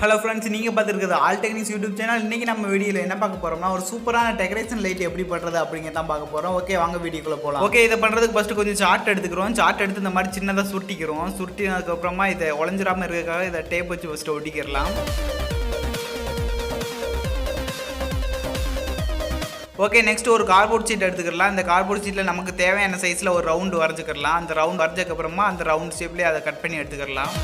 Hello friends, நீங்கள் பார்த்துருக்குது all techniques YouTube channel. இன்றைக்கி நம்ம வீடியோவில் என்ன பார்க்க போகிறோம்னா, ஒரு சூப்பரான டெக்கரேஷன் லைட் எப்படி பண்ணுறது அப்படிங்கிறத தான் பார்க்க போகிறோம். ஓகே, வாங்க வீடியோக்குள்ளே போகலாம். ஓகே, இதை பண்ணுறதுக்கு ஃபஸ்ட்டு கொஞ்சம் சார்ட் எடுத்துக்கிறோம். சார்ட் எடுத்து இந்த மாதிரி சின்னதாக சுருட்டிக்கிறோம். சுருட்டினதுக்கப்புறமா இதை உடஞ்சிடாமல் இருக்கிறதுக்காக இதை டேப் வச்சு ஃபஸ்ட்டு ஒட்டிக்கிறலாம். ஓகே, நெக்ஸ்ட் ஒரு கார்ட்போர்ட் ஷீட் எடுத்துக்கலாம். இந்த கார்ட்போர்ட் ஷீட்டில் நமக்கு தேவையான சைஸில் ஒரு ரவுண்டு வரைஞ்சிக்கலாம். அந்த ரவுண்ட் வரைஞ்சதுக்கப்புறமா அந்த ரவுண்ட் ஷேப்லேயே அதை கட் பண்ணி எடுத்துக்கலாம்.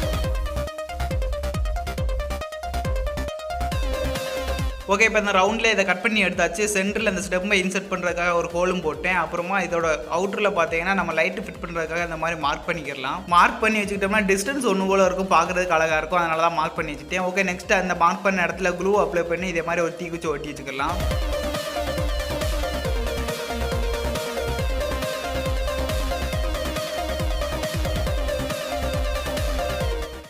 ஓகே, இப்போ இந்த ரவுண்டில் இதை கட் பண்ணி எடுத்தாச்சு. சென்டரில் இந்த ஸ்டெப்பை இன்சர்ட் பண்ணுறதுக்காக ஒரு ஹோலும் போட்டேன். அப்புறமா இதோட அவுட்டரில் பார்த்தீங்கன்னா நம்ம லைட்டு ஃபிட் பண்ணுறதுக்காக இந்த மாதிரி மார்க் பண்ணிக்கலாம். மார்க் பண்ணி வச்சுக்கிட்டோம்னா டிஸ்டன்ஸ் ஒன்று போல இருக்கும், பார்க்குறதுக்கு அழகாக இருக்கும். அதனால தான் மார்க் பண்ணி வச்சுட்டேன். ஓகே, நெக்ஸ்ட் அந்த மார்க் பண்ண இடத்துல க்ளூ அப்ளை பண்ணி இதே மாதிரி ஒரு தீக்குச்சி ஒட்டி வச்சுக்கலாம்.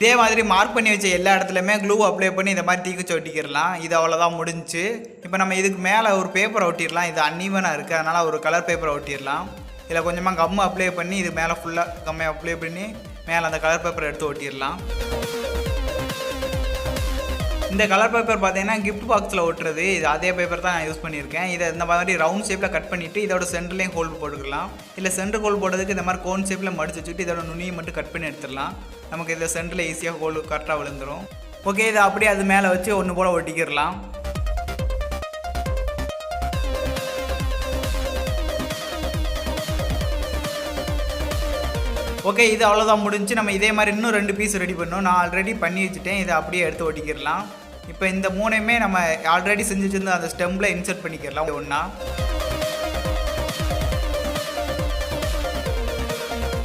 இதே மாதிரி மார்க் பண்ணி வச்ச எல்லா இடத்துலையுமே க்ளூ அப்ளை பண்ணி இந்த மாதிரி தீக்குச்சி ஒட்டிக்கிடலாம். இது அவ்வளோதான் முடிஞ்சு. இப்போ நம்ம இதுக்கு மேலே ஒரு பேப்பர் ஒட்டிடலாம். இது அன்ஈவனாக இருக்குது, அதனால் ஒரு கலர் பேப்பரை ஒட்டிடலாம். இதில் கொஞ்சமாக கம்மு அப்ளை பண்ணி இது மேலே ஃபுல்லாக கம்மை அப்ளை பண்ணி மேலே அந்த கலர் பேப்பரை எடுத்து ஒட்டிடலாம். இந்த கலர் பேப்பர் பார்த்தீங்கன்னா கிஃப்ட் பாக்ஸில் ஒட்டுறது. இது அதே பேப்பர் தான் நான் யூஸ் பண்ணியிருக்கேன். இதை இந்த மாதிரி ரவுண்ட் ஷேப்பில் கட் பண்ணிவிட்டு இதோட சென்டர்லேயும் ஹோல் போட்டுக்கலாம். இல்லை சென்டர் ஹோல் போடுறதுக்கு இந்த மாதிரி கோன் ஷேப்பில் மடிச்சு வச்சுட்டு இதோட நுனியை மட்டும் கட் பண்ணி எடுத்துடலாம். நமக்கு இதில் சென்டரில் ஈஸியாக ஹோல் கரெக்டாக விழுந்துடும். ஓகே, இதை அப்படியே அது மேலே வச்சு ஒன்று போல் ஒட்டிக்கிடலாம். ஓகே, இது அவ்வளோதான் முடிஞ்சு. நம்ம இதே மாதிரி இன்னும் 2 பீஸ் ரெடி பண்ணணும். நான் ஆல்ரெடி பண்ணி வச்சுட்டேன். இதை அப்படியே எடுத்து ஒட்டிக்கிடலாம். இப்போ இந்த 3மே நம்ம ஆல்ரெடி செஞ்சு வச்சுருந்த அந்த ஸ்டெம்பில் இன்சர்ட் பண்ணிக்கிடலாம் ஒன்றா.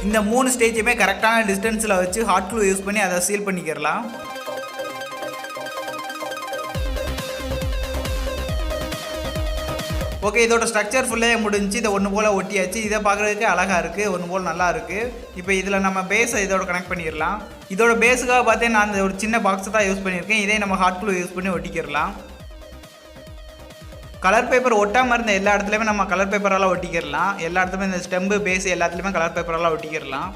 இந்த 3 ஸ்டேஜுமே கரெக்டான டிஸ்டன்ஸில் வச்சு ஹாட் க்ளூ யூஸ் பண்ணி அதை சீல் பண்ணிக்கிறலாம். ஓகே, இதோட ஸ்ட்ரக்சர் ஃபுல்லாக முடிஞ்சு. இதை ஒன்று போல் ஒட்டியாச்சு. இதை பார்க்குறதுக்கு அழகாக இருக்குது, ஒன்று போல் நல்லா இருக்குது. இப்போ இதில் நம்ம பேஸை இதோட கனெக்ட் பண்ணிடலாம். இதோட பேஸுக்காக பார்த்தீங்கன்னா நான் அந்த ஒரு சின்ன பாக்ஸை தான் யூஸ் பண்ணியிருக்கேன். இதே நம்ம ஹாட் க்ளூ யூஸ் பண்ணி ஒட்டிக்கிடலாம். கலர் பேப்பர் ஒட்டாமல் இருந்த எல்லா இடத்துலையுமே நம்ம கலர் பேப்பரால் ஒட்டிக்கிடலாம். எல்லா இடத்துலையுமே இந்த ஸ்டெம்பு பேஸ் எல்லாத்துலேயுமே கலர் பேப்பரால் ஒட்டிக்கிடலாம்.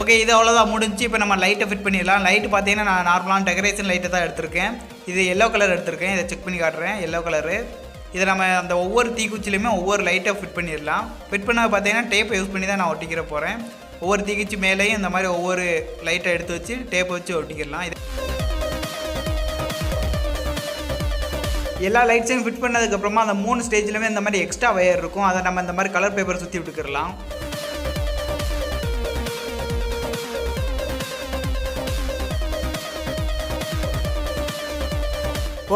ஓகே, இது அவ்வளோதான் முடிஞ்சு. இப்போ நம்ம லைட்டை ஃபிட் பண்ணிடலாம். லைட்டு பார்த்தீங்கன்னா நான் நார்மலான டெக்கரேஷன் லைட்டை தான் எடுத்திருக்கேன். இது எல்லோ கலர் எடுத்திருக்கேன். இதை செக் பண்ணி காட்டுறேன். Yellow colour. இதை நம்ம அந்த ஒவ்வொரு தீக்குச்சிலையுமே ஒவ்வொரு லைட்டை ஃபிட் பண்ணிடலாம். ஃபிட் பண்ண பார்த்தீங்கன்னா டேப்பை யூஸ் பண்ணி தான் நான் ஒட்டிக்கிற போகிறேன். ஒவ்வொரு தீக்குச்சி மேலேயும் இந்த மாதிரி ஒவ்வொரு லைட்டை எடுத்து வச்சு டேப்பை வச்சு ஒட்டிக்கிடலாம். எல்லா லைட்ஸையும் ஃபிட் பண்ணதுக்கப்புறமா அந்த 3 ஸ்டேஜ்லையுமே இந்த மாதிரி எக்ஸ்ட்ரா வயர் இருக்கும். அதை நம்ம இந்த மாதிரி கலர் பேப்பர் சுற்றி விட்டுக்கிடலாம்.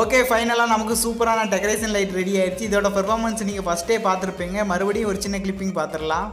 ஓகே, ஃபைனலாக நமக்கு சூப்பரான டெக்கரேஷன் லைட் ரெடி ஆயிடுச்சு. இதோட பெர்ஃபார்மன்ஸ் நீங்கள் ஃபஸ்ட்டே பார்த்துருப்பீங்க. மறுபடியும் ஒரு சின்ன கிளிப்பிங் பார்த்துடலாம்.